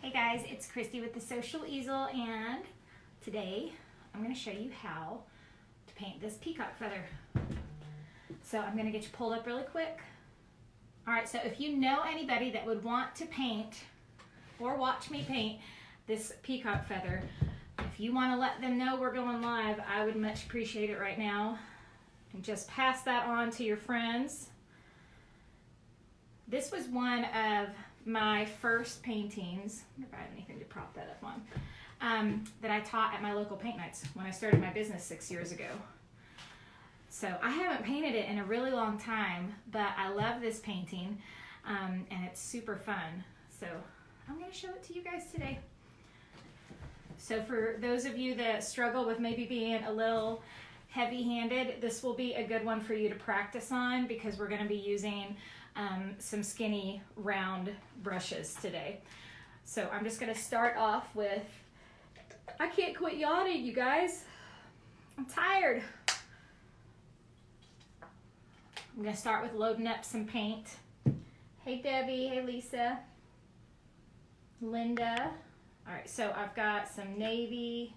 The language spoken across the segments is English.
Hey guys, it's Christy with the Social Easel, and today I'm going to show you how to paint this peacock feather. So I'm going to get you pulled up really quick. Alright, so if you know anybody that would want to paint or watch me paint this peacock feather, if you want to let them know we're going live, I would much appreciate it right now. And just pass that on to your friends. This was one of my first paintings, I wonder if I have anything to prop that up on, that I taught at my local paint nights when I started my business 6 years ago. So I haven't painted it in a really long time, but I love this painting, and it's super fun. So I'm going to show it to you guys today. So for those of you that struggle with maybe being a little heavy-handed, this will be a good one for you to practice on, because we're going to be using some skinny round brushes today. So I'm just going to start off with, I can't quit yawning, you guys. I'm tired. I'm going to start with loading up some paint. Hey Debbie, hey Lisa, Linda. All right, so I've got some navy.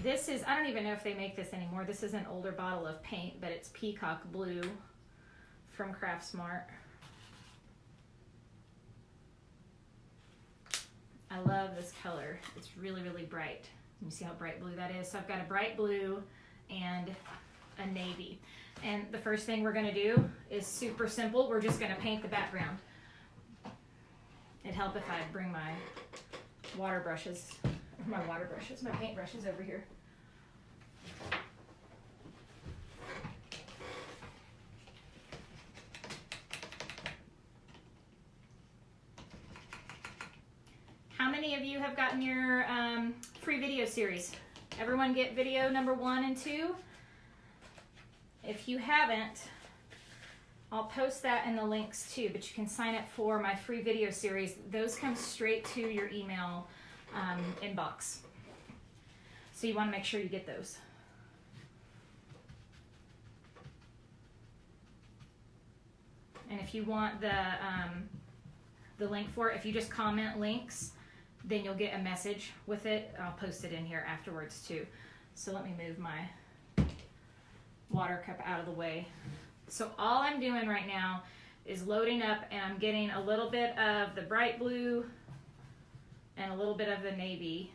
This is, I don't even know if they make this anymore. This is an older bottle of paint, but it's peacock blue from Craft Smart. I love this color. It's really, really bright. You see how bright blue that is? So I've got a bright blue and a navy. And the first thing we're gonna do is super simple. We're just gonna paint the background. It'd help if I bring my my paint brushes over here. How many of you have gotten your free video series? Everyone get video number 1 and 2? If you haven't, I'll post that in the links too, but you can sign up for my free video series. Those come straight to your email inbox. So you want to make sure you get those. And if you want the link for it, if you just comment links, then you'll get a message with it. I'll post it in here afterwards too. So let me move my water cup out of the way. So all I'm doing right now is loading up, and I'm getting a little bit of the bright blue and a little bit of the navy.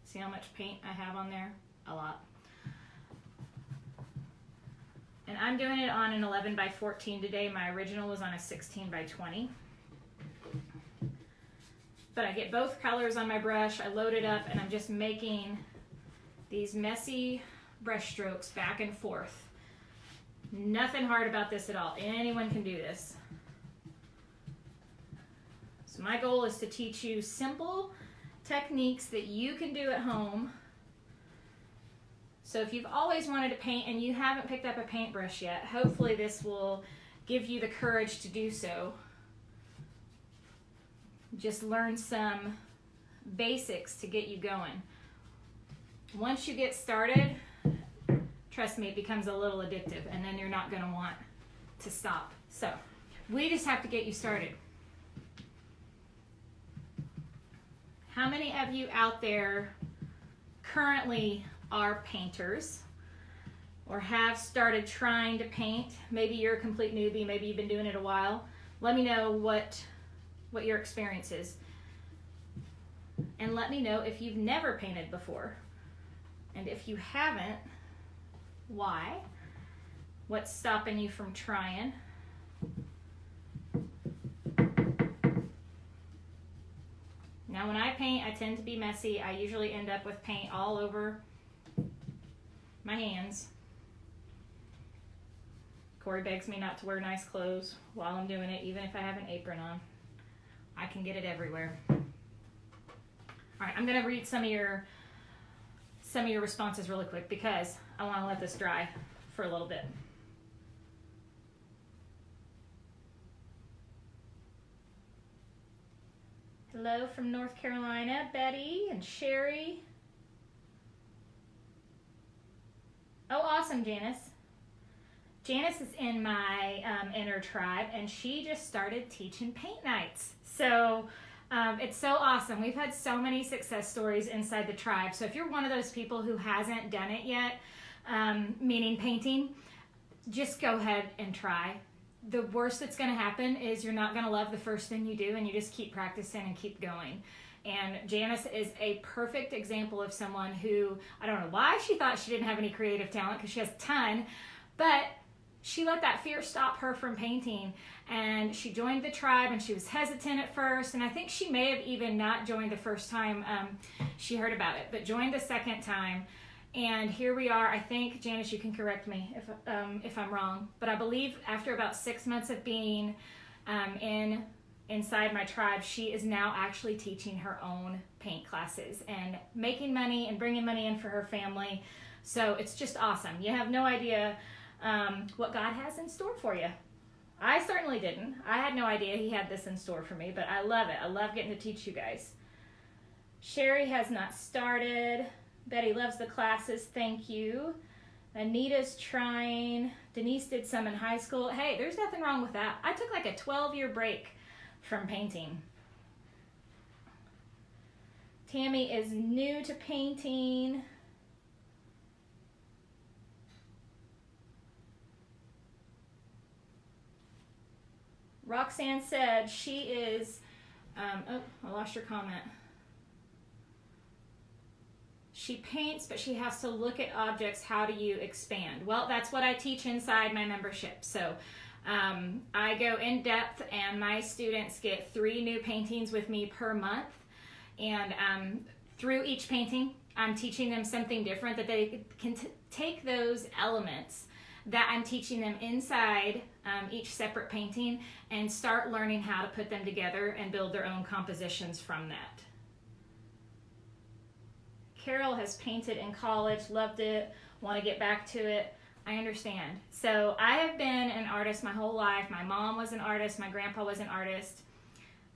See how much paint I have on there? A lot. And I'm doing it on an 11 by 14 today. My original was on a 16 by 20. But I get both colors on my brush, I load it up, and I'm just making these messy brush strokes back and forth. Nothing hard about this at all. Anyone can do this. So my goal is to teach you simple techniques that you can do at home. So if you've always wanted to paint and you haven't picked up a paintbrush yet, hopefully this will give you the courage to do so. Just learn some basics to get you going. Once you get started, trust me, it becomes a little addictive, and then you're not going to want to stop. So we just have to get you started. How many of you out there currently are painters or have started trying to paint? Maybe you're a complete newbie, maybe you've been doing it a while. Let me know what your experience is. And let me know if you've never painted before. And if you haven't, why? What's stopping you from trying? Now when I paint, I tend to be messy. I usually end up with paint all over my hands. Corey begs me not to wear nice clothes while I'm doing it, even if I have an apron on. I can get it everywhere. All right, I'm gonna read some of your responses really quick, because I want to let this dry for a little bit. Hello from North Carolina, Betty and Sherry. Oh, awesome, Janice. Janice is in my inner tribe, and she just started teaching paint nights. So it's so awesome. We've had so many success stories inside the tribe. So if you're one of those people who hasn't done it yet, meaning painting, just go ahead and try. The worst that's going to happen is you're not going to love the first thing you do, and you just keep practicing and keep going. And Janice is a perfect example of someone who, I don't know why she thought she didn't have any creative talent, because she has a ton, but she let that fear stop her from painting. And she joined the tribe, and she was hesitant at first, and I think she may have even not joined the first time she heard about it, but joined the second time. And here we are. I think, Janice, you can correct me if I'm wrong, but I believe after about 6 months of being inside my tribe, she is now actually teaching her own paint classes and making money and bringing money in for her family. So it's just awesome. You have no idea what God has in store for you. I certainly didn't. I had no idea he had this in store for me, but I love it. I love getting to teach you guys. Sherry has not started. Betty loves the classes, thank you. Anita's trying. Denise did some in high school. Hey, there's nothing wrong with that. I took like a 12-year break from painting. Tammy is new to painting. Roxanne said she is, oh, I lost your comment. She paints, but she has to look at objects. How do you expand? Well, that's what I teach inside my membership. So I go in depth, and my students get 3 new paintings with me per month. And through each painting, I'm teaching them something different, that they can take those elements that I'm teaching them inside each separate painting and start learning how to put them together and build their own compositions from that. Carol has painted in college, loved it, want to get back to it. I understand. So I have been an artist my whole life. My mom was an artist. My grandpa was an artist.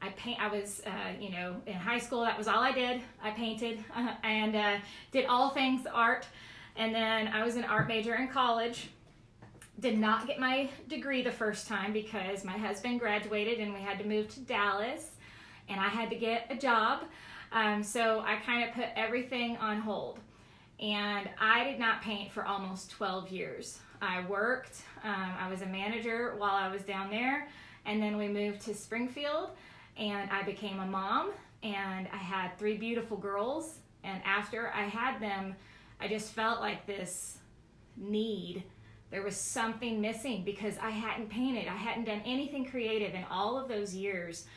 I was, in high school, that was all I did. I painted and did all things art. And then I was an art major in college. Did not get my degree the first time because my husband graduated and we had to move to Dallas, and I had to get a job. So I kind of put everything on hold, and I did not paint for almost 12 years. I worked, I was a manager while I was down there, and then we moved to Springfield, and I became a mom, and I had 3 beautiful girls, and after I had them, I just felt like this need. There was something missing because I hadn't painted. I hadn't done anything creative in all of those years,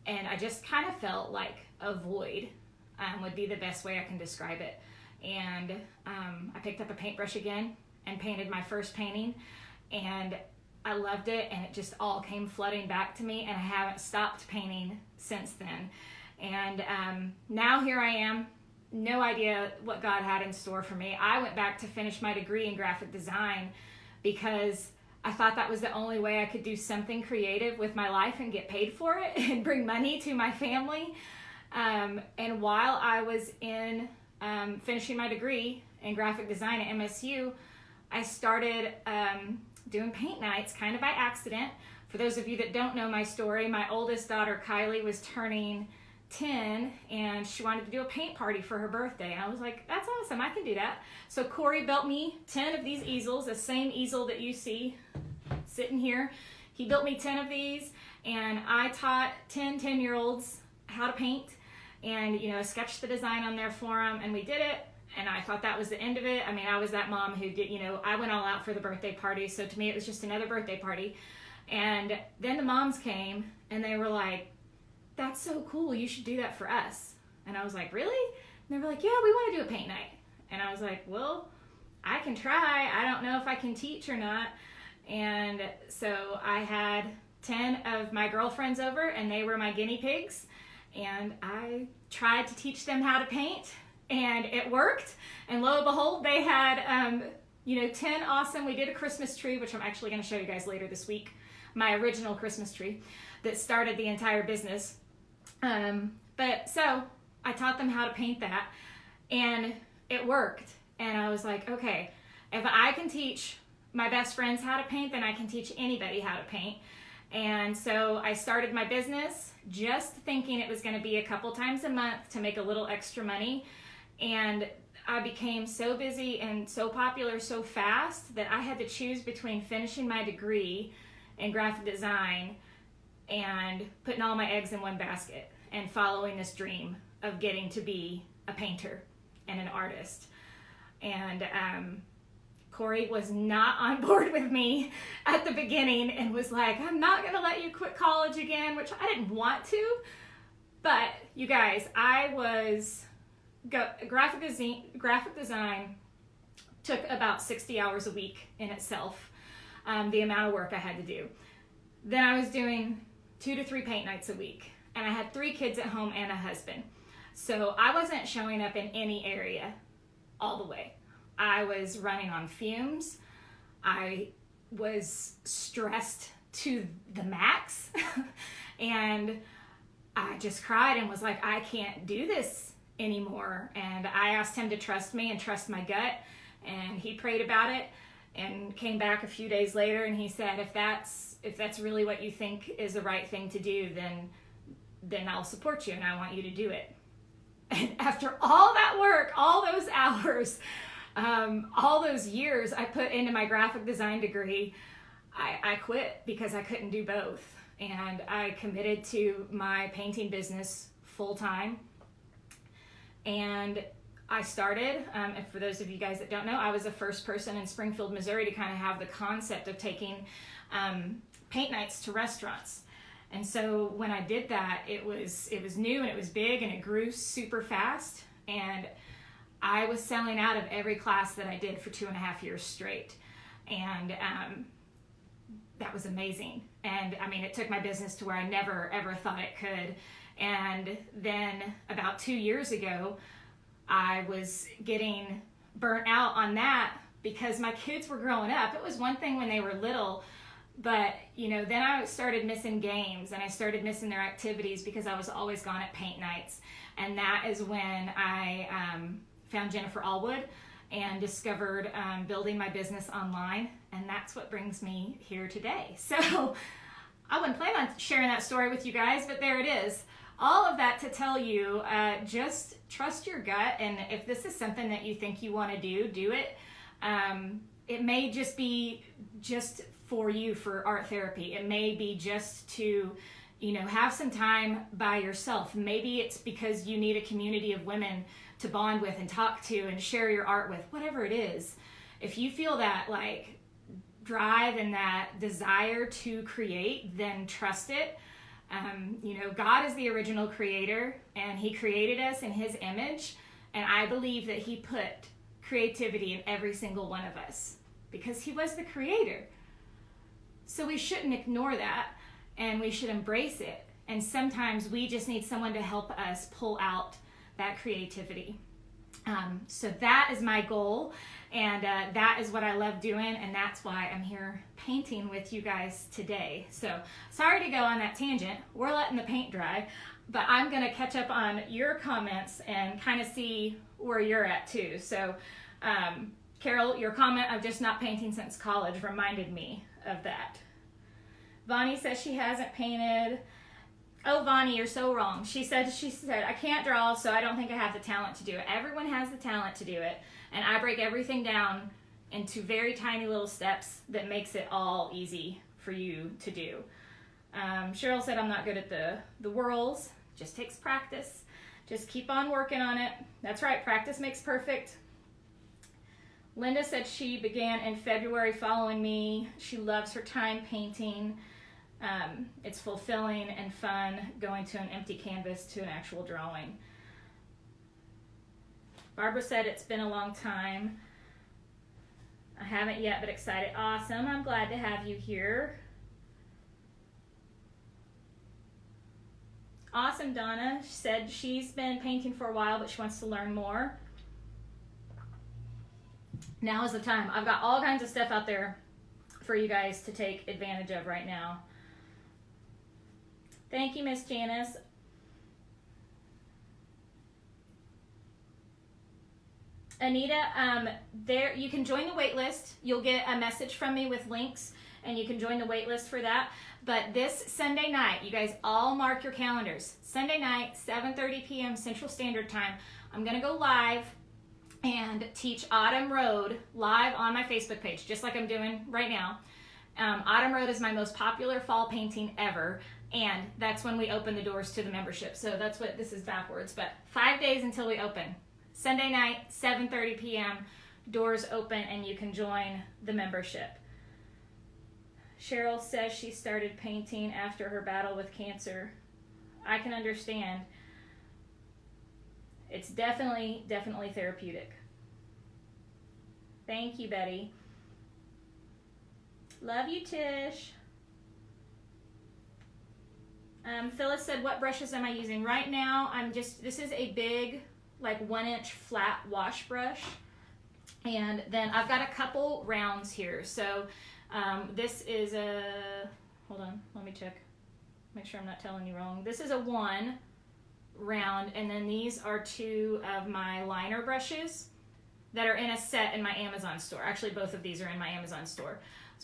and I just kind of felt like a void would be the best way I can describe it. And I picked up a paintbrush again and painted my first painting, and I loved it, and it just all came flooding back to me, and I haven't stopped painting since then. And now here I am, no idea what God had in store for me. I went back to finish my degree in graphic design because I thought that was the only way I could do something creative with my life and get paid for it and bring money to my family. And while I was in finishing my degree in graphic design at MSU, I started doing paint nights kind of by accident. For those of you that don't know my story, my oldest daughter Kylie was turning 10 and she wanted to do a paint party for her birthday, and I was like, that's awesome, I can do that. So Corey built me 10 of these easels, the same easel that you see sitting here. He built me 10 of these, and I taught 10-year-olds how to paint, and sketched the design on there for them, and we did it, and I thought that was the end of it. I mean, I was that mom who did, I went all out for the birthday party, so to me it was just another birthday party. And then the moms came and they were like, that's so cool, you should do that for us. And I was like, really? And they were like, yeah, we want to do a paint night. And I was like, well, I can try. I don't know if I can teach or not. And so I had 10 of my girlfriends over, and they were my guinea pigs. And I tried to teach them how to paint, and it worked. And lo and behold, they had 10 awesome, we did a Christmas tree, which I'm actually going to show you guys later this week, my original Christmas tree that started the entire business. But so I taught them how to paint that, and it worked. And I was like, okay, if I can teach my best friends how to paint, then I can teach anybody how to paint. And so I started my business just thinking it was going to be a couple times a month to make a little extra money. And I became so busy and so popular so fast that I had to choose between finishing my degree in graphic design and putting all my eggs in one basket and following this dream of getting to be a painter and an artist. And Corey was not on board with me at the beginning and was like, I'm not going to let you quit college again, which I didn't want to. But you guys, graphic design took about 60 hours a week in itself, the amount of work I had to do. Then I was doing 2 to 3 paint nights a week, and I had 3 kids at home and a husband. So I wasn't showing up in any area all the way. I was running on fumes. I was stressed to the max. And I just cried and was like, I can't do this anymore. And I asked him to trust me and trust my gut. And he prayed about it and came back a few days later, and he said, if that's really what you think is the right thing to do, then I'll support you and I want you to do it. And after all that work, all those hours, all those years I put into my graphic design degree, I quit because I couldn't do both. And I committed to my painting business full time. And I started, and for those of you guys that don't know, I was the first person in Springfield, Missouri to kind of have the concept of taking paint nights to restaurants. And so when I did that, it was new and it was big and it grew super fast. And I was selling out of every class that I did for 2.5 years straight. And that was amazing. And I mean, it took my business to where I never, ever thought it could. And then about 2 years ago, I was getting burnt out on that because my kids were growing up. It was one thing when they were little, but then I started missing games and I started missing their activities because I was always gone at paint nights. And that is when I found Jennifer Allwood and discovered building my business online. And that's what brings me here today. So I wouldn't plan on sharing that story with you guys, but there it is. All of that to tell you, just trust your gut. And if this is something that you think you want to do it. It may just be just for you for art therapy. It may be just to, have some time by yourself. Maybe it's because you need a community of women to bond with and talk to and share your art with, whatever it is. If you feel that like drive and that desire to create, then trust it. God is the original creator and he created us in his image. And I believe that he put creativity in every single one of us because he was the creator. So we shouldn't ignore that and we should embrace it. And sometimes we just need someone to help us pull out that creativity. So that is my goal, and that is what I love doing, and that's why I'm here painting with you guys today. So sorry to go on that tangent. We're letting the paint dry, but I'm going to catch up on your comments and kind of see where you're at too. So Carol, your comment of just not painting since college reminded me of that. Vonnie says she hasn't painted. Oh, Vonnie, you're so wrong. She said, I can't draw, so I don't think I have the talent to do it. Everyone has the talent to do it. And I break everything down into very tiny little steps that makes it all easy for you to do. Cheryl said, I'm not good at the whirls. Just takes practice. Just keep on working on it. That's right, practice makes perfect. Linda said she began in February following me. She loves her time painting. It's fulfilling and fun going to an empty canvas to an actual drawing. Barbara said it's been a long time. I haven't yet, but excited. Awesome. I'm glad to have you here. Awesome, Donna. She said she's been painting for a while, but she wants to learn more. Now is the time. I've got all kinds of stuff out there for you guys to take advantage of right now. Thank you, Miss Janice. Anita, there you can join the wait list. You'll get a message from me with links, and you can join the wait list for that. But this Sunday night, you guys all mark your calendars. Sunday night, 7:30 p.m. Central Standard Time. I'm going to go live and teach Autumn Road live on my Facebook page, just like I'm doing right now. Autumn Road is my most popular fall painting ever, and that's when we open the doors to the membership. So that's what this is backwards, but 5 days until we open. Sunday night, 7:30 p.m., doors open and you can join the membership. Cheryl says she started painting after her battle with cancer. I can understand. It's definitely therapeutic. Thank you, Betty. Love you, Tish. Phyllis said, what brushes am I using? Right now, this is a big, like 1-inch flat wash brush. And then I've got a couple rounds here. So this is hold on, let me check. Make sure I'm not telling you wrong. This is a 1 round, and then these are 2 of my liner brushes that are in a set in my Amazon store. Actually, both of these are in my Amazon store.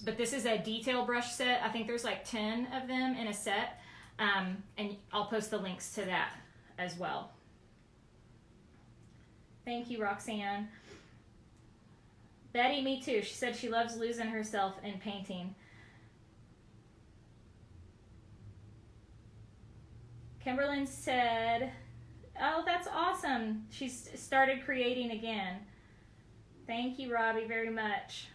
But this is a detail brush set. I think there's like 10 of them in a set. And I'll post the links to that as well. Thank you, Roxanne. Betty, me too. She said she loves losing herself in painting. Kimberlyn said, oh, that's awesome. She's started creating again. Thank you, Robbie, very much.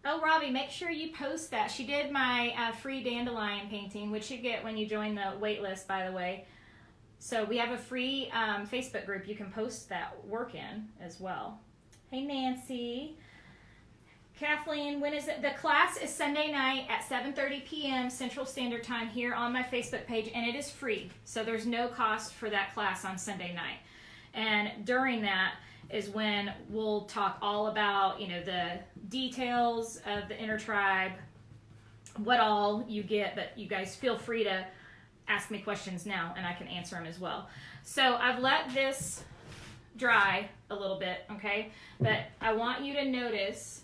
Oh, Robbie, make sure you post that. She did my free dandelion painting, which you get when you join the wait list, by the way. So we have a free Facebook group you can post that work in as well. Hey, Nancy. Kathleen, when is it? The class is Sunday night at 7:30 p.m. Central Standard Time here on my Facebook page, and it is free. So there's no cost for that class on Sunday night. And during that is when we'll talk all about, the details of the intertribe, what all you get, but you guys feel free to ask me questions now and I can answer them as well. So I've let this dry a little bit, okay? But I want you to notice,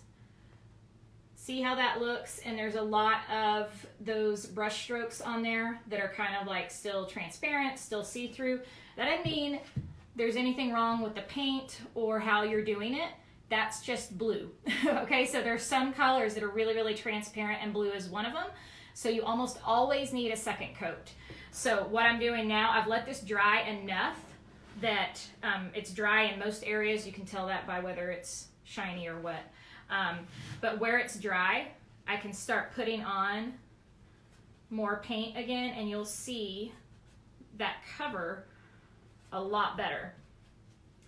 see how that looks, and there's a lot of those brush strokes on there that are kind of like still transparent, still see-through. That doesn't mean there's anything wrong with the paint or how you're doing it. That's just blue. Okay, so there's some colors that are really transparent, and blue is one of them. So you almost always need a second coat. So what I'm doing now, I've let this dry enough that it's dry in most areas. You can tell that by whether it's shiny or wet. But where it's dry, I can start putting on more paint again, and you'll see that cover a lot better.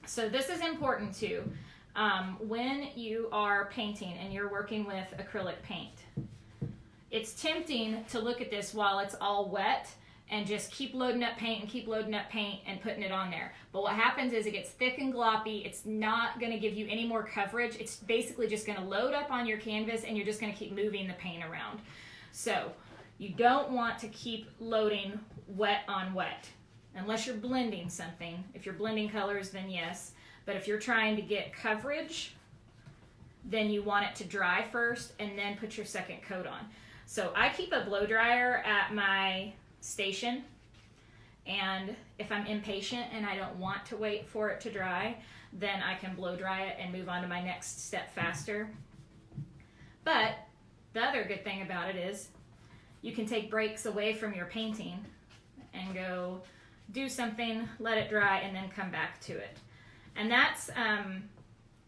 So this is important too. When you are painting and you're working with acrylic paint, it's tempting to look at this while it's all wet and just keep loading up paint and keep loading up paint and putting it on there. But what happens is it gets thick and gloppy. It's not going to give you any more coverage. It's basically just going to load up on your canvas, and you're just going to keep moving the paint around. So you don't want to keep loading wet on wet unless you're blending something. If you're blending colors, then yes. But if you're trying to get coverage, then you want it to dry first and then put your second coat on. So I keep a blow dryer at my station, and if I'm impatient and I don't want to wait for it to dry, then I can blow dry it and move on to my next step faster. But the other good thing about it is you can take breaks away from your painting and go do something, let it dry, and then come back to it. And that's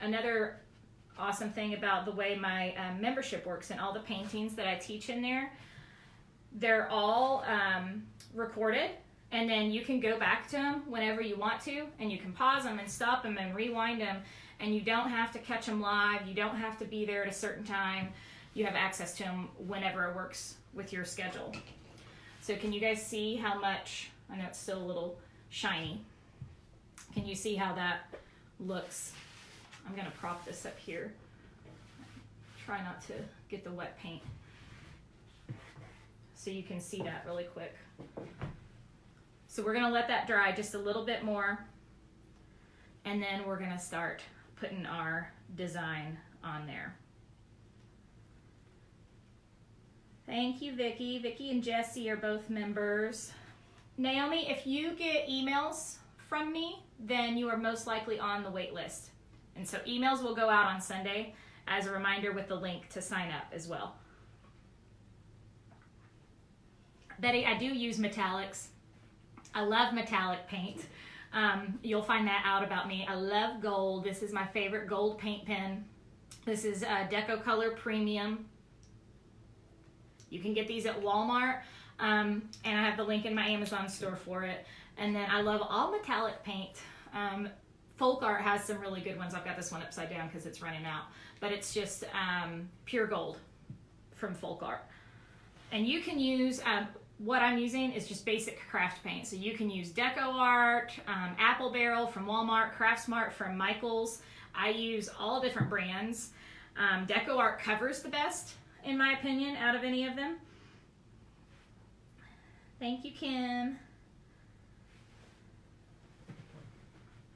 another awesome thing about the way my membership works, and all the paintings that I teach in there. They're all recorded, and then you can go back to them whenever you want to, and you can pause them and stop them and rewind them, and you don't have to catch them live. You don't have to be there at a certain time. You have access to them whenever it works with your schedule. So can you guys see how much, I know it's still a little shiny. Can you see how that looks? I'm going to prop this up here. Try not to get the wet paint, so you can see that really quick. So we're going to let that dry just a little bit more, and then we're gonna start putting our design on there. Thank you, Vicki. Vicki and Jesse are both members. Naomi, if you get emails from me, then you are most likely on the wait list. And so emails will go out on Sunday as a reminder with the link to sign up as well. Betty, I do use metallics. I love metallic paint. You'll find that out about me. I love gold. This is my favorite gold paint pen. This is Deco Color Premium. You can get these at Walmart, and I have the link in my Amazon store for it. And then I love all metallic paint. Folk Art has some really good ones. I've got this one upside down because it's running out, but it's just pure gold from Folk Art. And you can use, what I'm using is just basic craft paint. So you can use Deco Art, Apple Barrel from Walmart, Craftsmart from Michaels. I use all different brands. Deco Art covers the best, in my opinion, out of any of them. Thank you, Kim.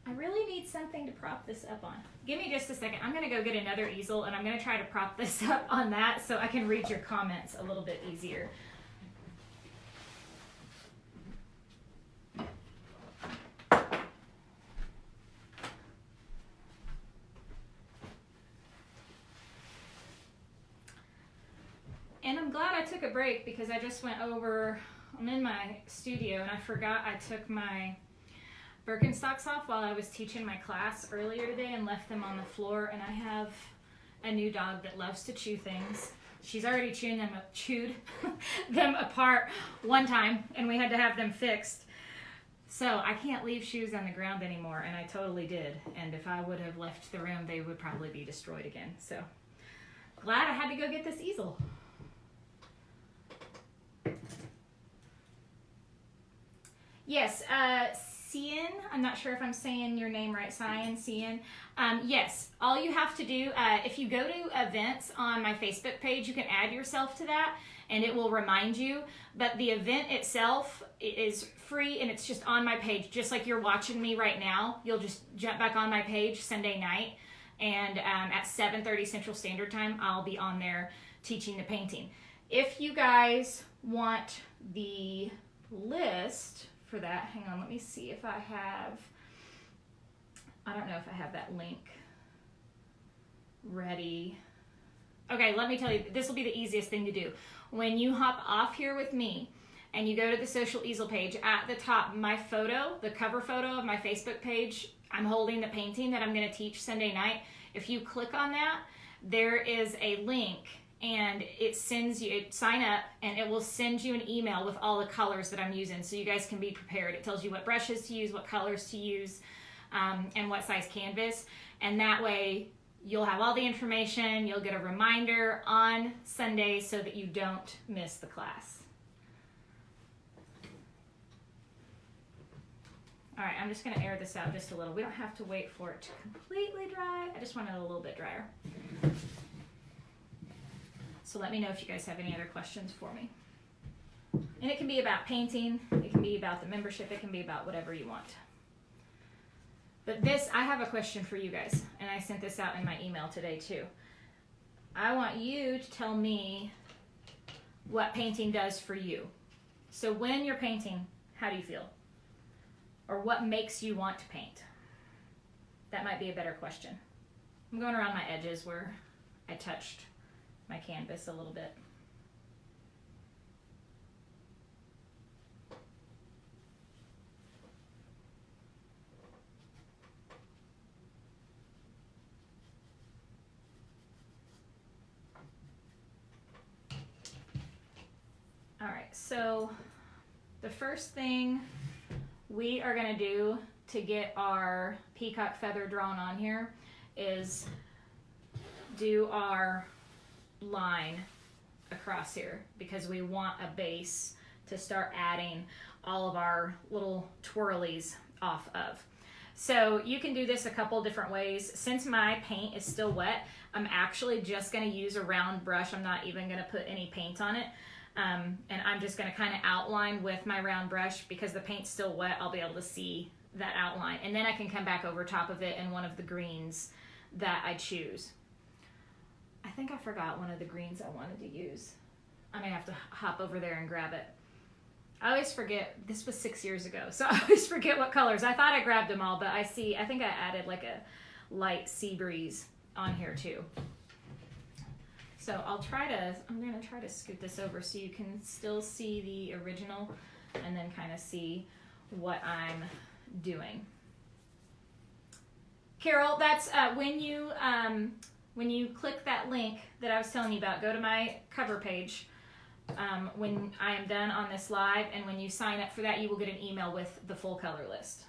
I really need something to prop this up on. Give me just a second. I'm gonna go get another easel and I'm gonna try to prop this up on that so I can read your comments a little bit easier. And I'm glad I took a break because I just went over, I'm in my studio and I forgot I took my Birkenstocks off while I was teaching my class earlier today and left them on the floor. And I have a new dog that loves to chew things. She's already chewed them apart one time and we had to have them fixed. So I can't leave shoes on the ground anymore, and I totally did. And if I would have left the room, they would probably be destroyed again. So glad I had to go get this easel. Yes, Cian, I'm not sure if I'm saying your name right, Cian. Yes, all you have to do, if you go to events on my Facebook page, you can add yourself to that and it will remind you. But the event itself is free and it's just on my page, just like you're watching me right now. You'll just jump back on my page Sunday night, and at 7:30 Central Standard Time, I'll be on there teaching the painting. If you guys want the list for that, hang on, let me see if I have, I don't know if I have that link ready. Okay, let me tell you, this will be the easiest thing to do. When you hop off here with me and you go to the Social Easel page, at the top, my photo, the cover photo of my Facebook page, I'm holding the painting that I'm going to teach Sunday night. If you click on that, there is a link and it sends you, sign up, and it will send you an email with all the colors that I'm using so you guys can be prepared. It tells you what brushes to use, what colors to use, and what size canvas. And that way you'll have all the information, you'll get a reminder on Sunday so that you don't miss the class. All right, I'm just gonna air this out just a little. We don't have to wait for it to completely dry. I just want it a little bit drier. So let me know if you guys have any other questions for me. And it can be about painting, it can be about the membership, it can be about whatever you want. But this, I have a question for you guys, and I sent this out in my email today too. I want you to tell me what painting does for you. So when you're painting, how do you feel? Or what makes you want to paint? That might be a better question. I'm going around my edges where I touched my canvas a little bit. All right, so the first thing we are going to do to get our peacock feather drawn on here is do our line across here, because we want a base to start adding all of our little twirlies off of. So you can do this a couple different ways. Since my paint is still wet, I'm actually just going to use a round brush. I'm not even going to put any paint on it. And I'm just going to kind of outline with my round brush. Because the paint's still wet, I'll be able to see that outline. And then I can come back over top of it in one of the greens that I choose. I think I forgot one of the greens I wanted to use. I'm gonna have to hop over there and grab it. I always forget, this was 6 years ago, so I always forget what colors. I thought I grabbed them all, but I think I added like a light sea breeze on here too. So I'm gonna try to scoot this over so you can still see the original and then kind of see what I'm doing. Carol, that's when you click that link that I was telling you about, go to my cover page when I am done on this live, and when you sign up for that, you will get an email with the full color list.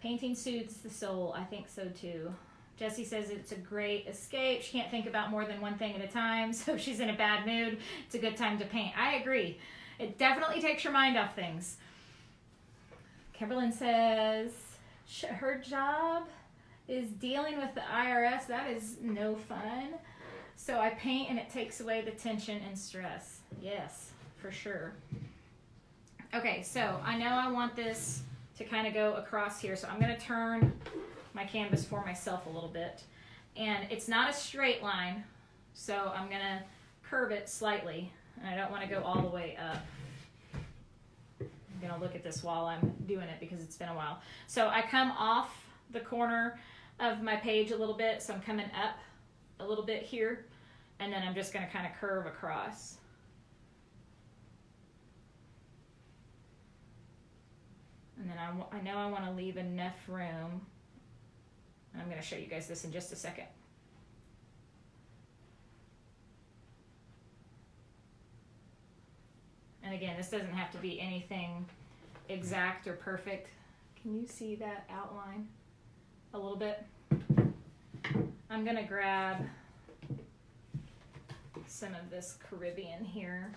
Painting soothes the soul. I think so too. Jessie says it's a great escape. She can't think about more than one thing at a time, so if she's in a bad mood, it's a good time to paint. I agree. It definitely takes your mind off things. Kimberlyn says her job is dealing with the IRS. That is no fun. So I paint and it takes away the tension and stress. Yes, for sure. Okay, so I know I want this to kind of go across here, so I'm going to turn my canvas for myself a little bit. And it's not a straight line, so I'm going to curve it slightly. And I don't want to go all the way up. I'm going to look at this while I'm doing it because it's been a while. So I come off the corner of my page a little bit, so I'm coming up a little bit here, and then I'm just going to kind of curve across. And then I know I want to leave enough room. I'm going to show you guys this in just a second. And again, this doesn't have to be anything exact or perfect. Can you see that outline a little bit? I'm going to grab some of this Caribbean here.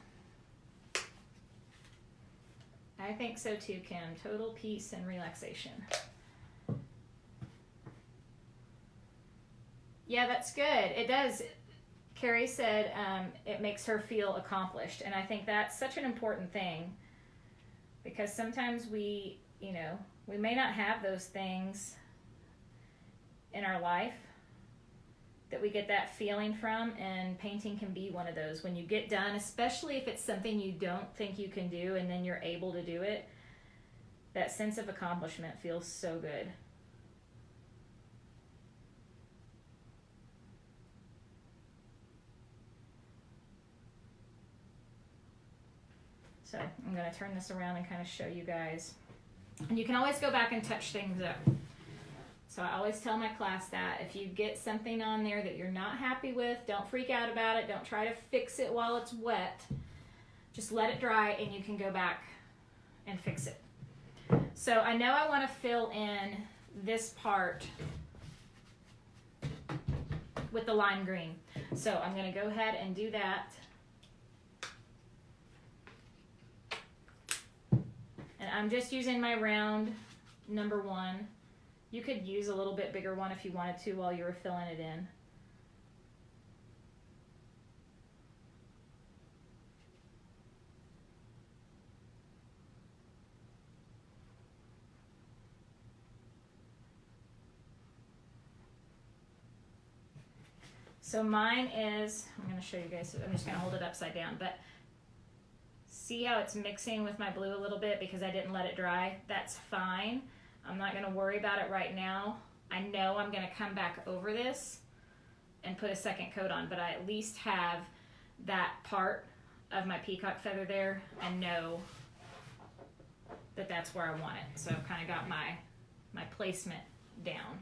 I think so too, Kim. Total peace and relaxation. Yeah, that's good. It does. Carrie said it makes her feel accomplished. And I think that's such an important thing, because sometimes we may not have those things in our life that we get that feeling from, and painting can be one of those. When you get done, especially if it's something you don't think you can do and then you're able to do it, that sense of accomplishment feels so good. So I'm going to turn this around and kind of show you guys. And you can always go back and touch things up. So I always tell my class that if you get something on there that you're not happy with, don't freak out about it. Don't try to fix it while it's wet. Just let it dry and you can go back and fix it. So I know I want to fill in this part with the lime green. So I'm going to go ahead and do that. And I'm just using my round number 1. You could use a little bit bigger one if you wanted to while you were filling it in. So mine is, I'm going to show you guys, I'm just going to hold it upside down, but see how it's mixing with my blue a little bit because I didn't let it dry? That's fine. I'm not going to worry about it right now. I know I'm going to come back over this and put a second coat on, but I at least have that part of my peacock feather there and know that that's where I want it. So I've kind of got my placement down.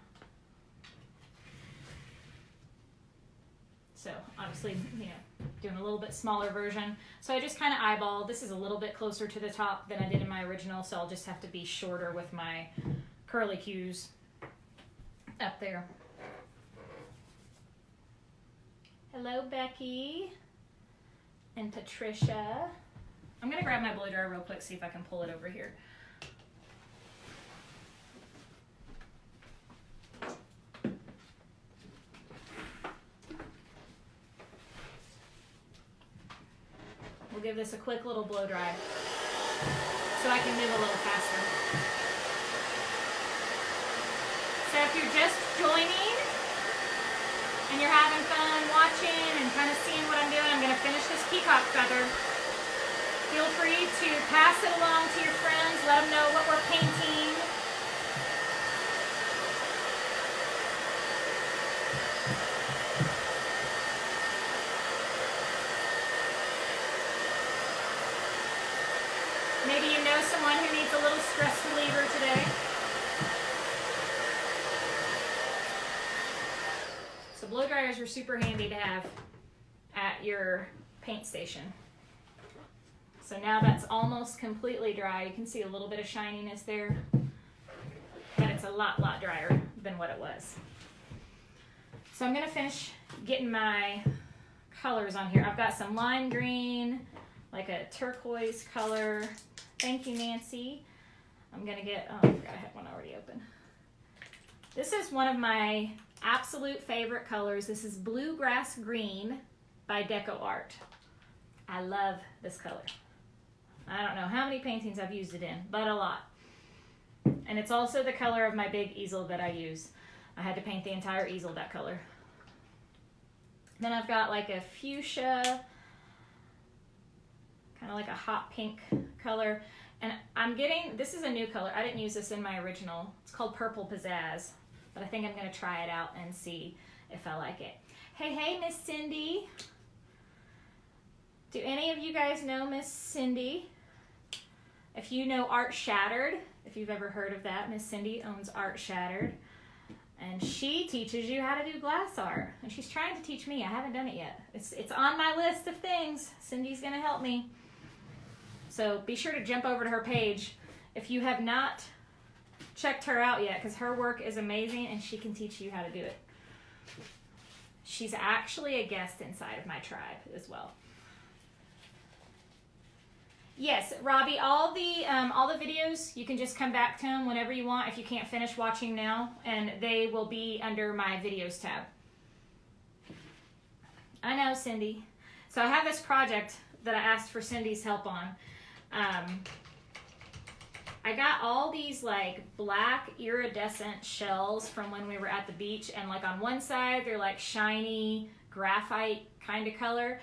So obviously, doing a little bit smaller version. So I just kind of eyeball. This is a little bit closer to the top than I did in my original, so I'll just have to be shorter with my curly cues up there. Hello, Becky and Patricia. I'm going to grab my blow dryer real quick, see if I can pull it over here. give this a quick little blow dry so I can move a little faster. So if you're just joining and you're having fun watching and kind of seeing what I'm doing, I'm going to finish this peacock feather. Feel free to pass it along to your friends, let them know what we're painting. Maybe you know someone who needs a little stress reliever today. So blow dryers are super handy to have at your paint station. So now that's almost completely dry. You can see a little bit of shininess there, but it's a lot drier than what it was. So I'm gonna finish getting my colors on here. I've got some lime green, like a turquoise color. Thank you, Nancy. I'm gonna get, oh, I forgot I had one already open. This is one of my absolute favorite colors. This is Bluegrass Green by Deco Art. I love this color. I don't know how many paintings I've used it in, but a lot. And it's also the color of my big easel that I use. I had to paint the entire easel that color. Then I've got like a fuchsia, kind of like a hot pink color. And I'm getting, this is a new color. I didn't use this in my original. It's called Purple Pizzazz, but I think I'm gonna try it out and see if I like it. Hey, Miss Cindy. Do any of you guys know Miss Cindy? If you know Art Shattered, if you've ever heard of that, Miss Cindy owns Art Shattered. And she teaches you how to do glass art. And she's trying to teach me. I haven't done it yet. It's on my list of things. Cindy's gonna help me. So be sure to jump over to her page if you have not checked her out yet, because her work is amazing and she can teach you how to do it. She's actually a guest inside of my tribe as well. Yes, Robbie, all the videos, you can just come back to them whenever you want if you can't finish watching now, and they will be under my videos tab. I know, Cindy. So I have this project that I asked for Cindy's help on. I got all these like black iridescent shells from when we were at the beach, and like on one side they're like shiny graphite kind of color,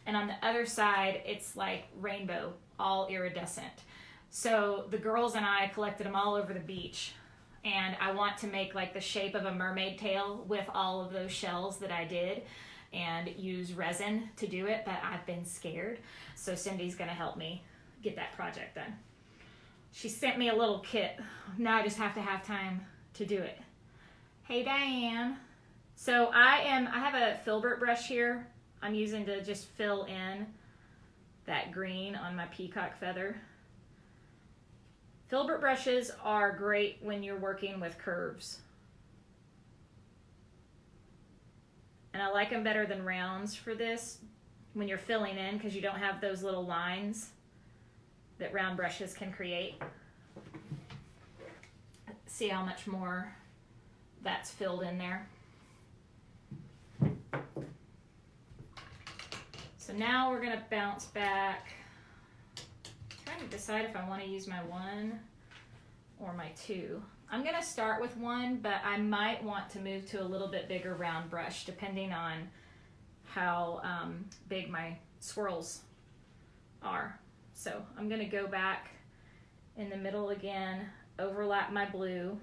and on the other side it's like rainbow, all iridescent. So the girls and I collected them all over the beach, and I want to make like the shape of a mermaid tail with all of those shells that I did, and use resin to do it, but I've been scared. So Cindy's gonna help me get that project done. She sent me a little kit. Now I just have to have time to do it. Hey Diane. So I have a filbert brush here I'm using to just fill in that green on my peacock feather. Filbert brushes are great when you're working with curves. And I like them better than rounds for this when you're filling in, because you don't have those little lines that round brushes can create. See how much more that's filled in there. So now we're gonna bounce back. I'm trying to decide if I want to use my 1 or my 2. I'm gonna start with 1, but I might want to move to a little bit bigger round brush depending on how big my swirls are. So I'm gonna go back in the middle again, overlap my blue.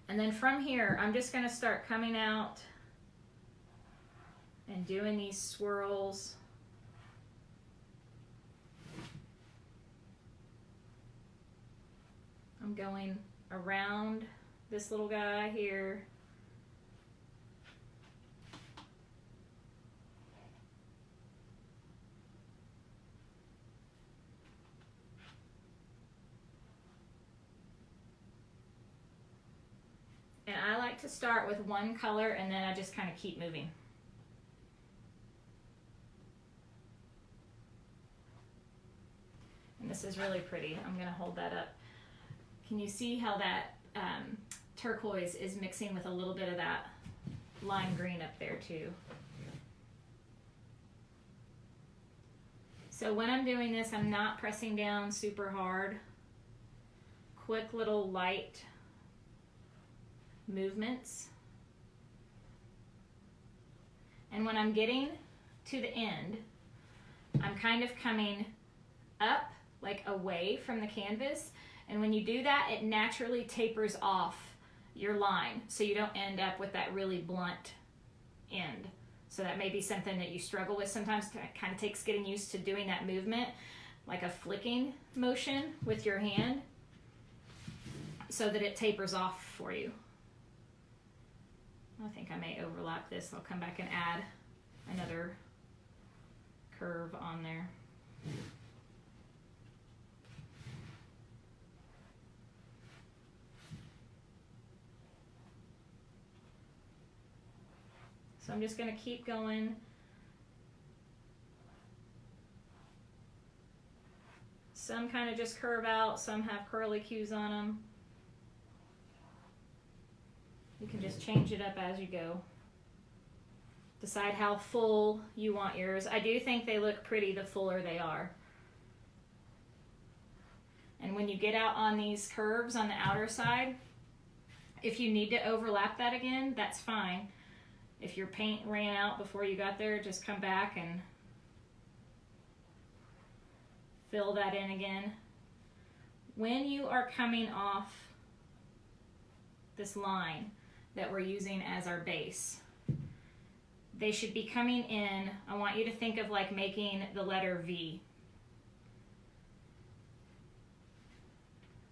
And then from here, I'm just gonna start coming out and doing these swirls. I'm going around this little guy here. And I like to start with one color and then I just kind of keep moving. And This is really pretty. I'm gonna hold that up. Can you see how that turquoise is mixing with a little bit of that lime green up there too? So when I'm doing this, I'm not pressing down super hard. Quick little light movements. And when I'm getting to the end, I'm kind of coming up, like away from the canvas. And when you do that, it naturally tapers off your line, so you don't end up with that really blunt end. So that may be something that you struggle with sometimes. It kind of takes getting used to doing that movement, like a flicking motion with your hand, so that it tapers off for you. I think I may overlap this. I'll come back and add another curve on there. So I'm just going to keep going. Some kind of just curve out, some have curly cues on them. You can just change it up as you go. Decide how full you want yours. I do think they look pretty the fuller they are. And when you get out on these curves on the outer side, if you need to overlap that again, that's fine. If your paint ran out before you got there, just come back and fill that in again. When you are coming off this line that we're using as our base, they should be coming in. I want you to think of like making the letter V.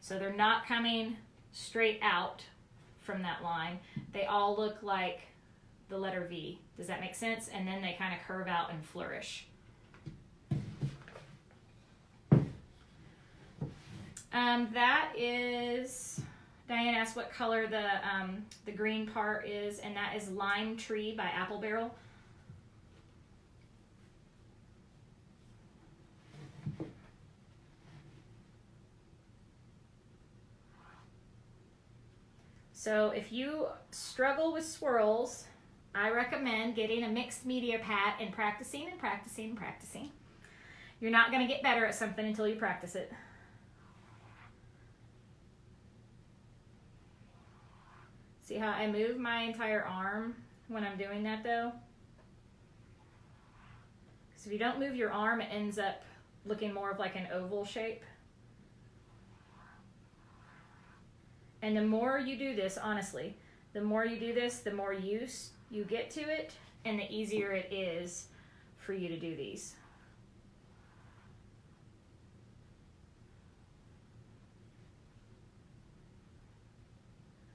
So they're not coming straight out from that line. They all look like the letter V. Does that make sense? And then they kind of curve out and flourish. That is, Diane asked what color the green part is, and that is Lime Tree by Apple Barrel. So if you struggle with swirls, I recommend getting a mixed media pad and practicing and practicing and practicing. You're not going to get better at something until you practice it. See how I move my entire arm when I'm doing that though? Because if you don't move your arm, it ends up looking more of like an oval shape. And the more you do this, honestly, the more you do this, the more use you get to it, and the easier it is for you to do these.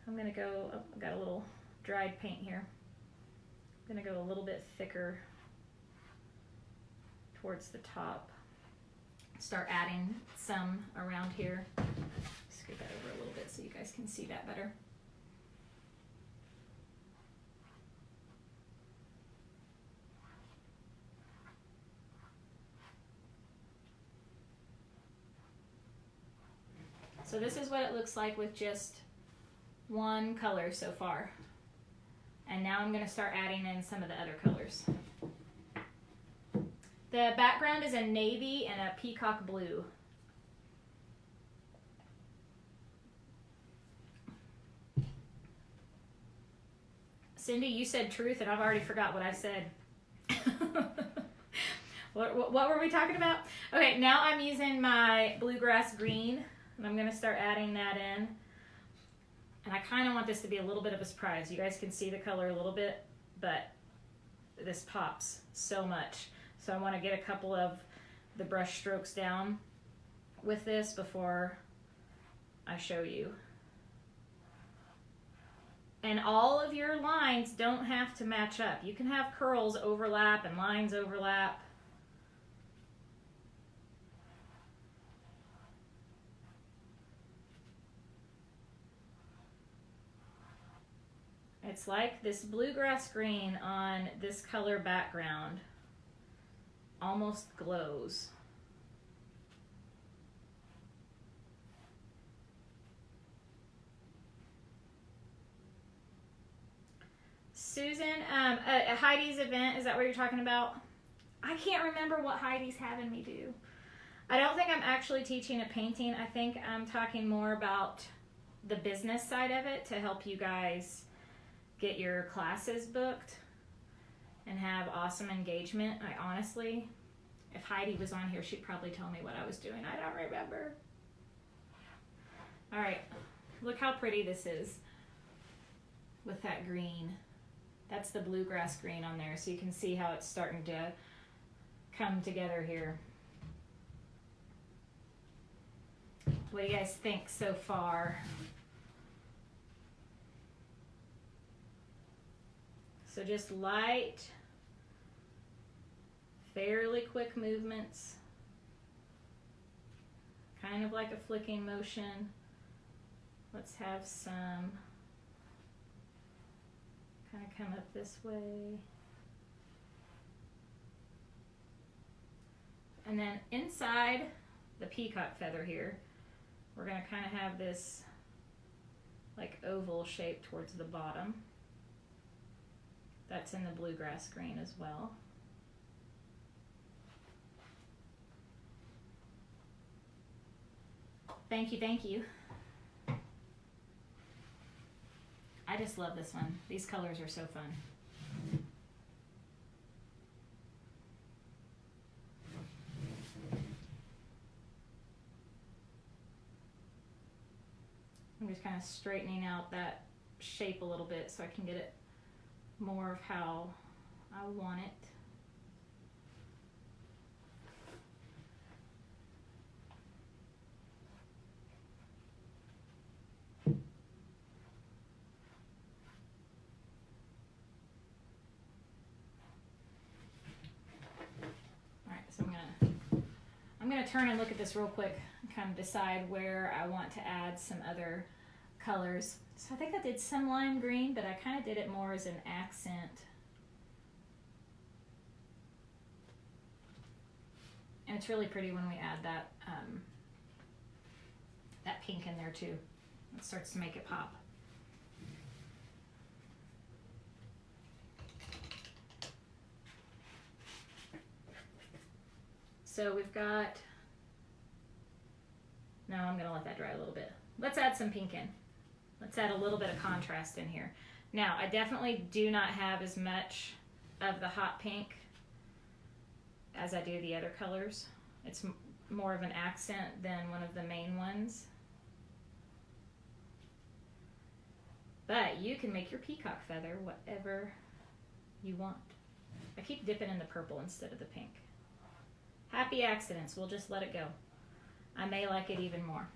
I'm gonna go, oh, I've got a little dried paint here. I'm gonna go a little bit thicker towards the top. Start adding some around here. Scoot that over a little bit so you guys can see that better. So this is what it looks like with just one color so far. And now I'm going to start adding in some of the other colors. The background is a navy and a peacock blue. Cindy, you said truth and I've already forgot what I said. What were we talking about? Okay, now I'm using my Bluegrass Green and I'm going to start adding that in. And I kind of want this to be a little bit of a surprise. You guys can see the color a little bit, but this pops so much. So I want to get a couple of the brush strokes down with this before I show you. And all of your lines don't have to match up. You can have curls overlap and lines overlap. It's like this bluegrass green on this color background almost glows. Susan, at Heidi's event, is that what you're talking about? I can't remember what Heidi's having me do. I don't think I'm actually teaching a painting. I think I'm talking more about the business side of it to help you guys get your classes booked and have awesome engagement. I honestly, if Heidi was on here, she'd probably tell me what I was doing. I don't remember. All right, look how pretty this is with that green. That's the bluegrass green on there, so you can see how it's starting to come together here. What do you guys think so far? So just light, fairly quick movements, kind of like a flicking motion. Let's have some kind of come up this way. And then inside the peacock feather here, we're going to kind of have this like oval shape towards the bottom. That's in the bluegrass green as well. Thank you, thank you. I just love this one. These colors are so fun. I'm just kind of straightening out that shape a little bit so I can get it more of how I want it. I'm going to turn and look at this real quick and kind of decide where I want to add some other colors. So I think I did some lime green, but I kind of did it more as an accent. And it's really pretty when we add that, that pink in there too. It starts to make it pop. So we've got, no, I'm going to let that dry a little bit. Let's add some pink in. Let's add a little bit of contrast in here. Now, I definitely do not have as much of the hot pink as I do the other colors. It's more of an accent than one of the main ones. But you can make your peacock feather whatever you want. I keep dipping in the purple instead of the pink. Happy accidents, we'll just let it go. I may like it even more.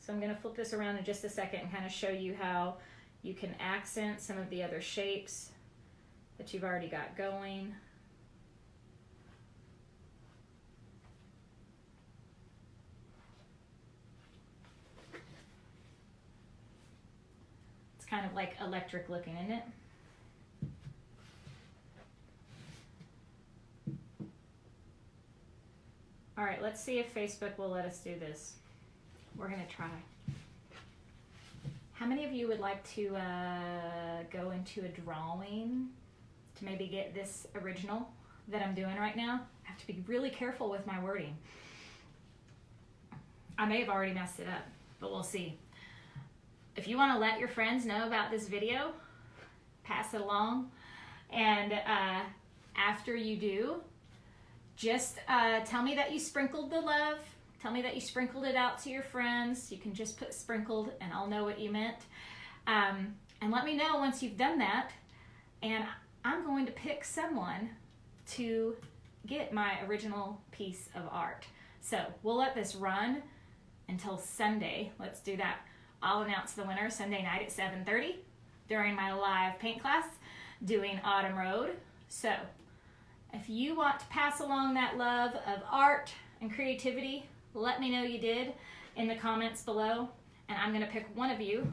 So I'm going to flip this around in just a second and kind of show you how you can accent some of the other shapes that you've already got going. It's kind of like electric looking, isn't it? All right, let's see if Facebook will let us do this. We're going to try. How many of you would like to go into a drawing to maybe get this original that I'm doing right now? I have to be really careful with my wording. I may have already messed it up, but we'll see. If you want to let your friends know about this video, pass it along. And after you do, just tell me that you sprinkled the love. Tell me that you sprinkled it out to your friends. You can just put sprinkled and I'll know what you meant. And let me know once you've done that. And I'm going to pick someone to get my original piece of art. So we'll let this run until Sunday. Let's do that. I'll announce the winner Sunday night at 7:30 during my live paint class doing Autumn Road. So if you want to pass along that love of art and creativity, let me know you did in the comments below, and I'm going to pick one of you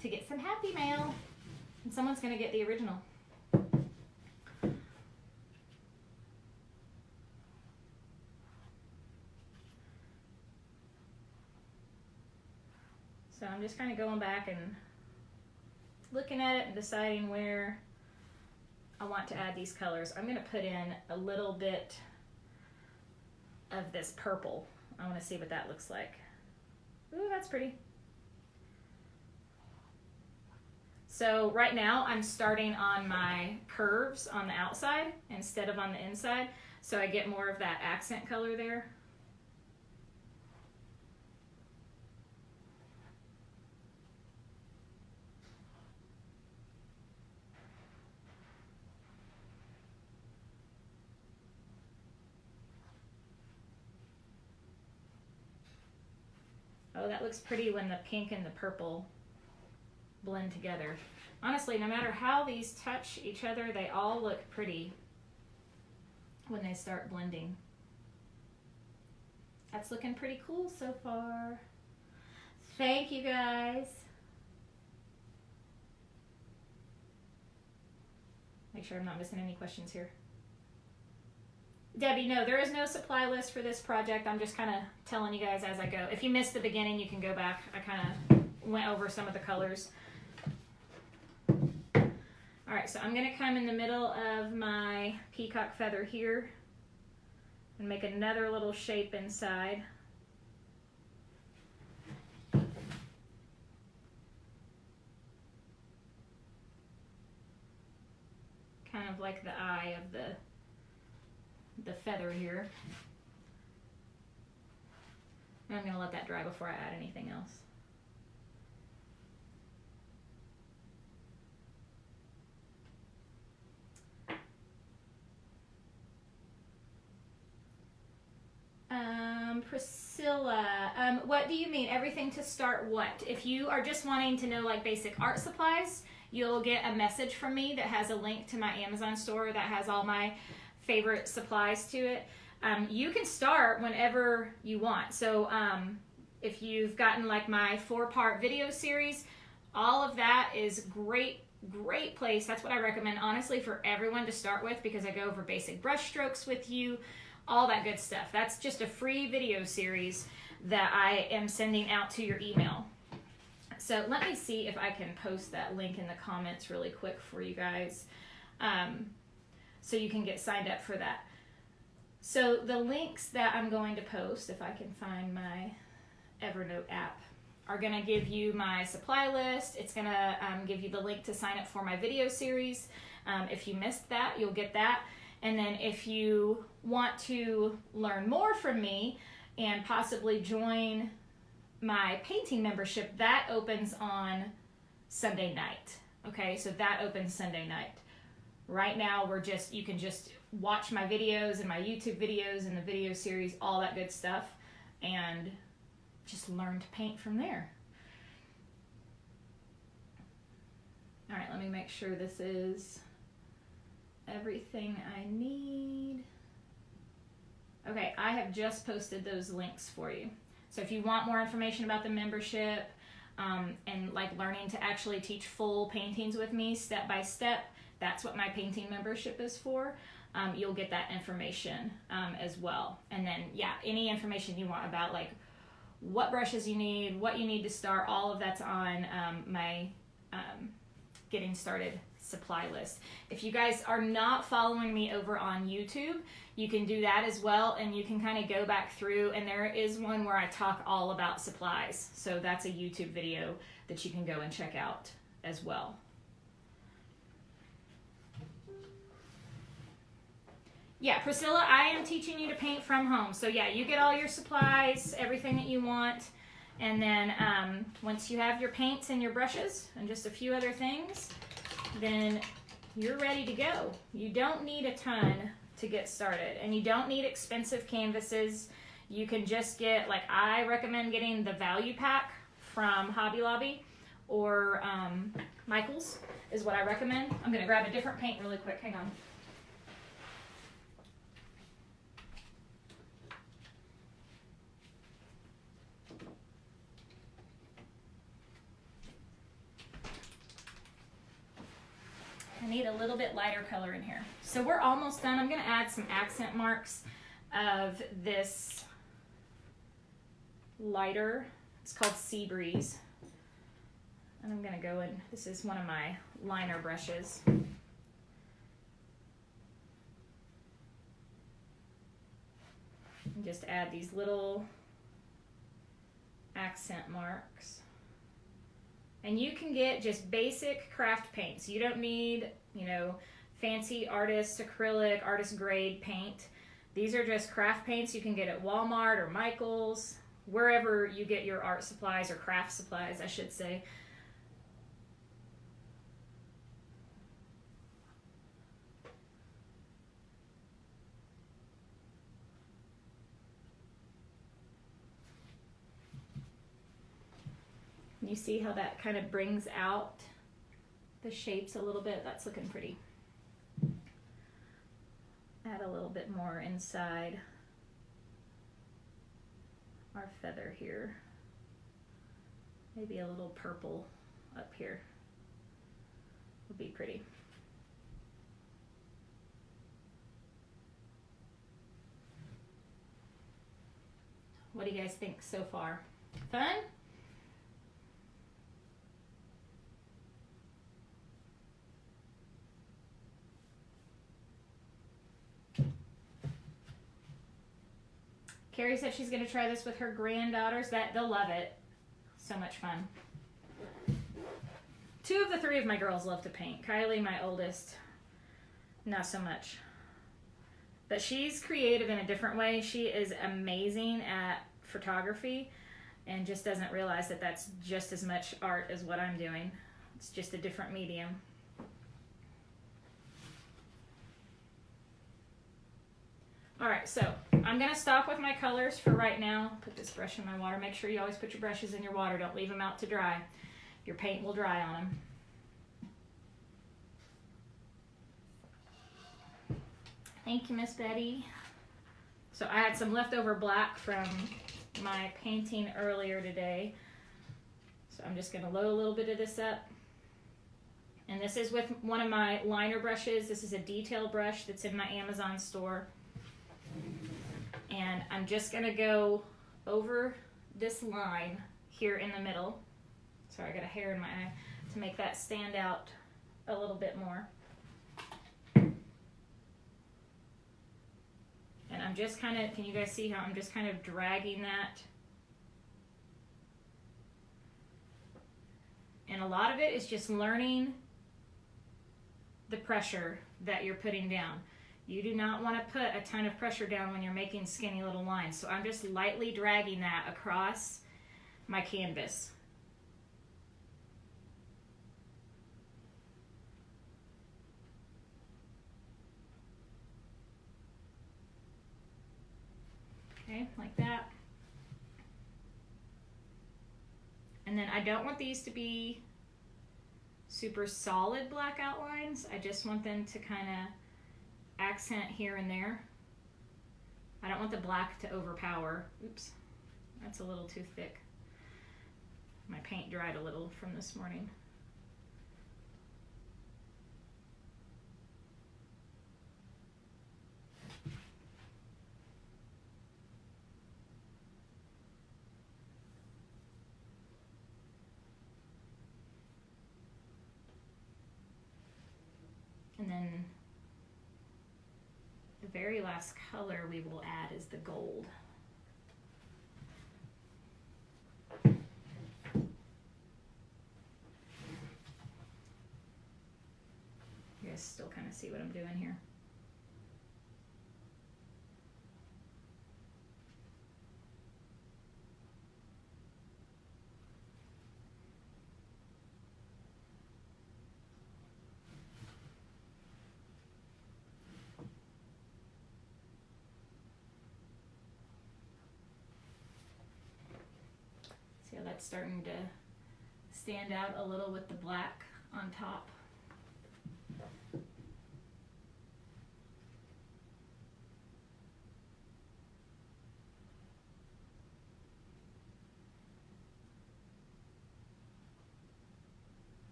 to get some happy mail, and someone's going to get the original. So I'm just kind of going back and looking at it and deciding where I want to add these colors. I'm going to put in a little bit of this purple. I want to see what that looks like. Ooh, that's pretty. So right now I'm starting on my curves on the outside instead of on the inside, so I get more of that accent color there. Oh, that looks pretty when the pink and the purple blend together. Honestly, no matter how these touch each other, they all look pretty when they start blending. That's looking pretty cool so far. Thank you guys. Make sure I'm not missing any questions here. Debbie, no, there is no supply list for this project. I'm just kind of telling you guys as I go. If you missed the beginning, you can go back. I kind of went over some of the colors. All right, so I'm going to come in the middle of my peacock feather here and make another little shape inside. Kind of like the eye of the feather here. And I'm going to let that dry before I add anything else. Priscilla, what do you mean? Everything to start what? If you are just wanting to know like basic art supplies, you'll get a message from me that has a link to my Amazon store that has all my favorite supplies to it. You can start whenever you want. So if you've gotten like my 4-part video series, all of that is great place. That's what I recommend honestly for everyone to start with, because I go over basic brush strokes with you, all that good stuff. That's just a free video series that I am sending out to your email. So let me see if I can post that link in the comments really quick for you guys, so you can get signed up for that. So the links that I'm going to post, if I can find my Evernote app, are going to give you my supply list. It's going to give you the link to sign up for my video series. If you missed that, you'll get that. And then if you want to learn more from me and possibly join my painting membership, that opens on Sunday night. Okay, so that opens Sunday night. Right now, you can just watch my videos and my YouTube videos and the video series, all that good stuff, and just learn to paint from there. All right, let me make sure this is everything I need. Okay, I have just posted those links for you. So if you want more information about the membership and like learning to actually teach full paintings with me step by step, that's what my painting membership is for. You'll get that information as well. And then, yeah, any information you want about like what brushes you need, what you need to start, all of that's on my getting started supply list. If you guys are not following me over on YouTube, you can do that as well, and you can kind of go back through, and there is one where I talk all about supplies. So that's a YouTube video that you can go and check out as well. Yeah, Priscilla, I am teaching you to paint from home. So yeah, you get all your supplies, everything that you want, and then once you have your paints and your brushes and just a few other things, then you're ready to go. You don't need a ton to get started, and you don't need expensive canvases. You can just get, like, I recommend getting the value pack from Hobby Lobby or Michael's is what I recommend. I'm gonna grab a different paint really quick, hang on. I need a little bit lighter color in here. So we're almost done. I'm going to add some accent marks of this lighter. It's called Sea Breeze. And I'm going to go in, this is one of my liner brushes. And just add these little accent marks. And you can get just basic craft paints. You don't need, you know, fancy artist acrylic, artist grade paint. These are just craft paints you can get at Walmart or Michael's, wherever you get your art supplies or craft supplies, I should say. You see how that kind of brings out the shapes a little bit? That's looking pretty. Add a little bit more inside our feather here. Maybe a little purple up here would be pretty. What do you guys think so far? Fun? Carrie said she's going to try this with her granddaughters. They'll love it. So much fun. 2 of the 3 of my girls love to paint. Kylie, my oldest, not so much. But she's creative in a different way. She is amazing at photography and just doesn't realize that that's just as much art as what I'm doing. It's just a different medium. All right, so I'm gonna stop with my colors for right now. Put this brush in my water. Make sure you always put your brushes in your water. Don't leave them out to dry. Your paint will dry on them. Thank you, Miss Betty. So I had some leftover black from my painting earlier today. So I'm just gonna load a little bit of this up. And this is with one of my liner brushes. This is a detail brush that's in my Amazon store. And I'm just going to go over this line here in the middle. Sorry, I got a hair in my eye to make that stand out a little bit more. And I'm just kind of, can you guys see how I'm just kind of dragging that? And a lot of it is just learning the pressure that you're putting down. You do not want to put a ton of pressure down when you're making skinny little lines. So I'm just lightly dragging that across my canvas. Okay, like that. And then I don't want these to be super solid black outlines. I just want them to kind of accent here and there. I don't want the black to overpower. Oops, that's a little too thick. My paint dried a little from this morning. And then the very last color we will add is the gold. You guys still kind of see what I'm doing here? See how that's starting to stand out a little with the black on top.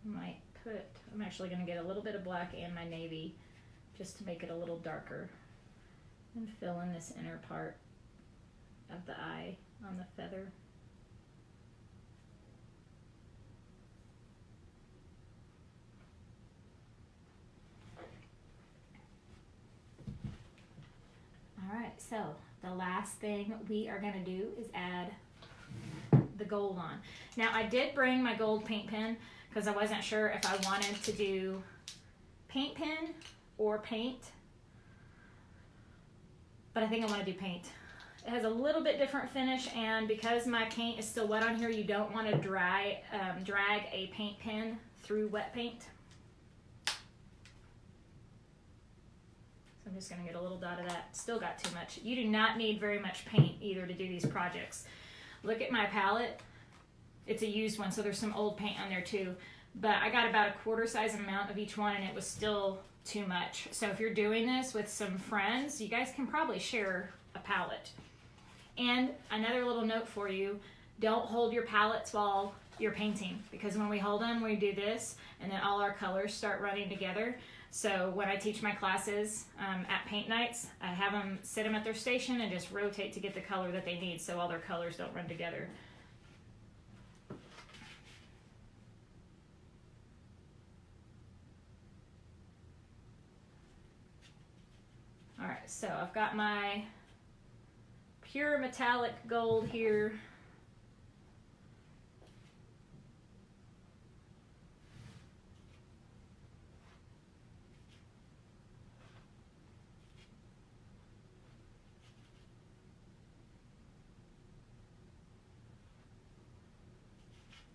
Might I'm actually going to get a little bit of black and my navy just to make it a little darker and fill in this inner part of the eye on the feather. Alright, so the last thing we are going to do is add the gold on. Now I did bring my gold paint pen because I wasn't sure if I wanted to do paint pen or paint, but I think I want to do paint. It has a little bit different finish, and because my paint is still wet on here, you don't want to drag a paint pen through wet paint. So I'm just going to get a little dot of that. Still got too much. You do not need very much paint either to do these projects. Look at my palette. It's a used one, so there's some old paint on there too. But I got about a quarter size amount of each one, and it was still too much. So if you're doing this with some friends, you guys can probably share a palette. And another little note for you, don't hold your palettes while you're painting, because when we hold them, we do this, and then all our colors start running together. So when I teach my classes at paint nights, I have them sit them at their station and just rotate to get the color that they need, so all their colors don't run together. All right, so I've got my pure metallic gold here.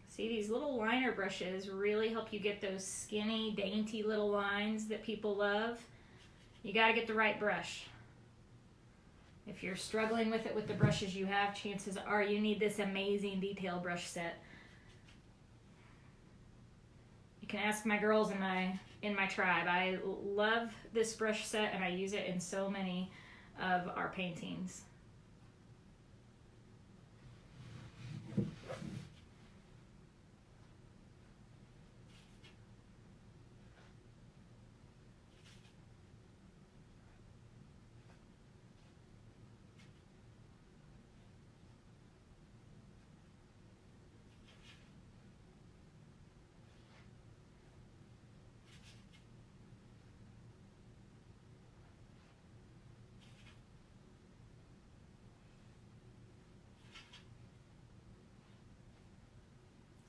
See, these little liner brushes really help you get those skinny, dainty little lines that people love. You got to get the right brush. If you're struggling with it with the brushes you have, chances are you need this amazing detail brush set. You can ask my girls in my tribe. I love this brush set, and I use it in so many of our paintings.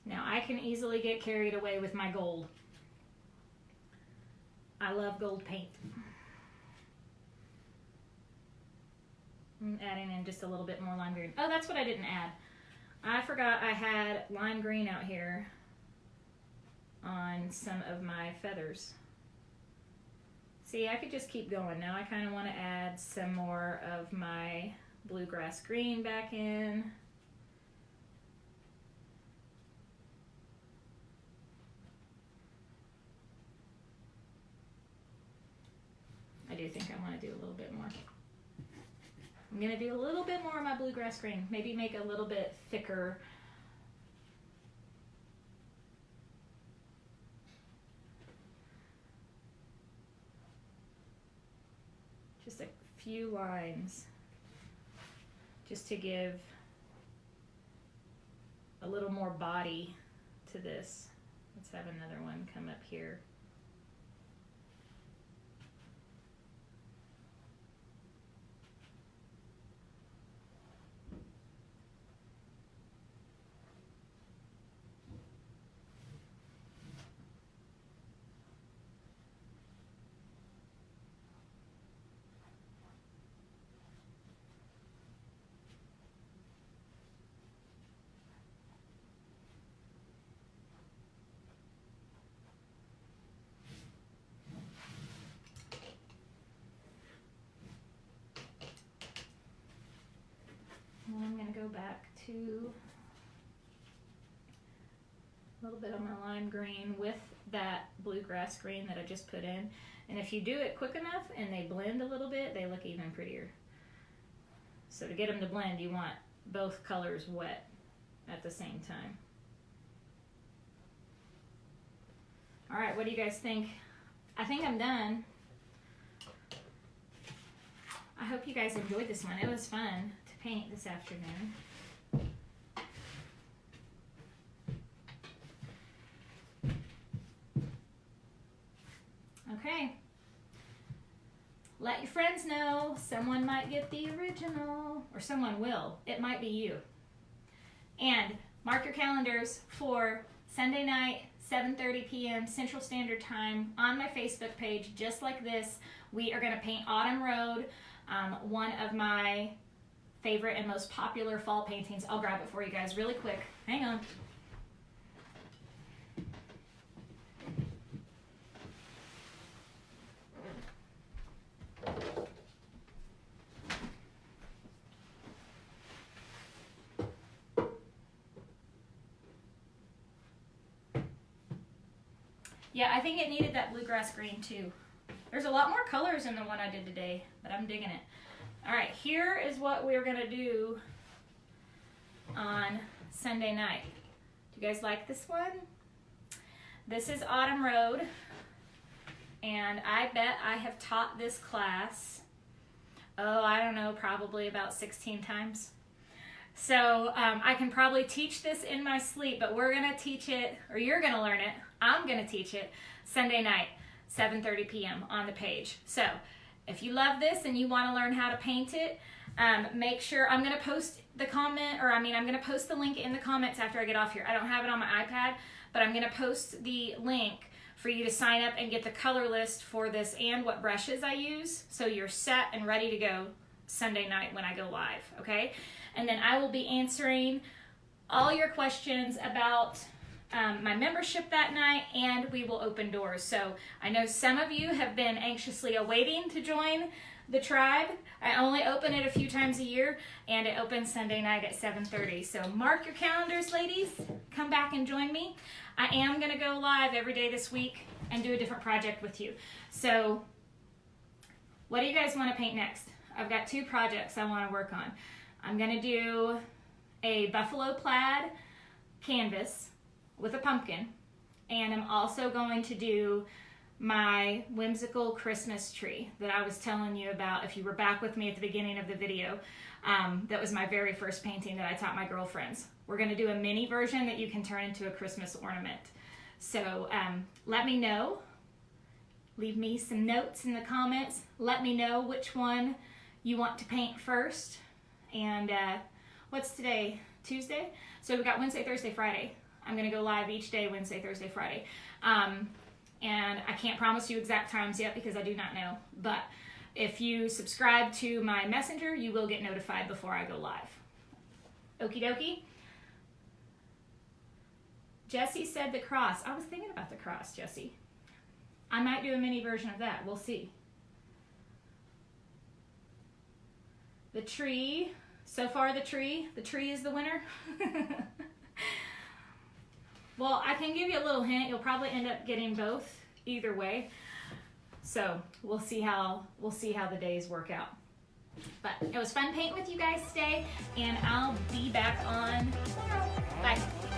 Now I can easily get carried away with my gold. I love gold paint. I'm adding in just a little bit more lime green. Oh, that's what I didn't add. I forgot I had lime green out here on some of my feathers. See, I could just keep going. Now I kind of want to add some more of my bluegrass green back in. I do think I want to do a little bit more. I'm going to do a little bit more of my bluegrass green. Maybe make a little bit thicker. Just a few lines. Just to give a little more body to this. Let's have another one come up here. And I'm going to go back to a little bit of my lime green with that bluegrass green that I just put in. And if you do it quick enough and they blend a little bit, they look even prettier. So to get them to blend, you want both colors wet at the same time. All right, what do you guys think? I think I'm done. I hope you guys enjoyed this one. It was fun to paint this afternoon. Okay. Let your friends know. Someone might get the original, or someone will. It might be you. And mark your calendars for Sunday night, 7:30 p.m. Central Standard Time on my Facebook page, just like this. We are going to paint Autumn Road, one of my favorite and most popular fall paintings. I'll grab it for you guys really quick. Hang on. Yeah, I think it needed that bluegrass green too. There's a lot more colors in the one I did today, but I'm digging it. All right, here is what we're gonna do on Sunday night. Do you guys like this one? This is Autumn Road, and I bet I have taught this class, oh, I don't know, probably about 16 times. So I can probably teach this in my sleep, but we're gonna teach it, or you're gonna learn it, I'm gonna teach it Sunday night, 7:30 p.m. on the page. So if you love this and you wanna learn how to paint it, make sure, I'm gonna post the comment, or I'm gonna post the link in the comments after I get off here. I don't have it on my iPad, but I'm gonna post the link for you to sign up and get the color list for this and what brushes I use, so you're set and ready to go Sunday night when I go live, okay? And then I will be answering all your questions about my membership that night, and we will open doors. So I know some of you have been anxiously awaiting to join the tribe. I only open it a few times a year, and it opens Sunday night at 7:30. So mark your calendars, ladies. Come back and join me. I am going to go live every day this week and do a different project with you. So what do you guys want to paint next? I've got 2 projects I want to work on. I'm going to do a buffalo plaid canvas with a pumpkin, and I'm also going to do my whimsical Christmas tree that I was telling you about if you were back with me at the beginning of the video. That was my very first painting that I taught my girlfriends. We're going to do a mini version that you can turn into a Christmas ornament. So let me know. Leave me some notes in the comments. Let me know which one you want to paint first. And what's today? Tuesday? So we've got Wednesday, Thursday, Friday. I'm going to go live each day, Wednesday, Thursday, Friday. And I can't promise you exact times yet because I do not know. But if you subscribe to my messenger, you will get notified before I go live. Okie dokie. Jesse said the cross. I was thinking about the cross, Jesse. I might do a mini version of that. We'll see. The tree. So far, the tree is the winner. Well, I can give you a little hint. You'll probably end up getting both either way. So we'll see how the days work out. But it was fun painting with you guys today, and I'll be back on tomorrow. Bye.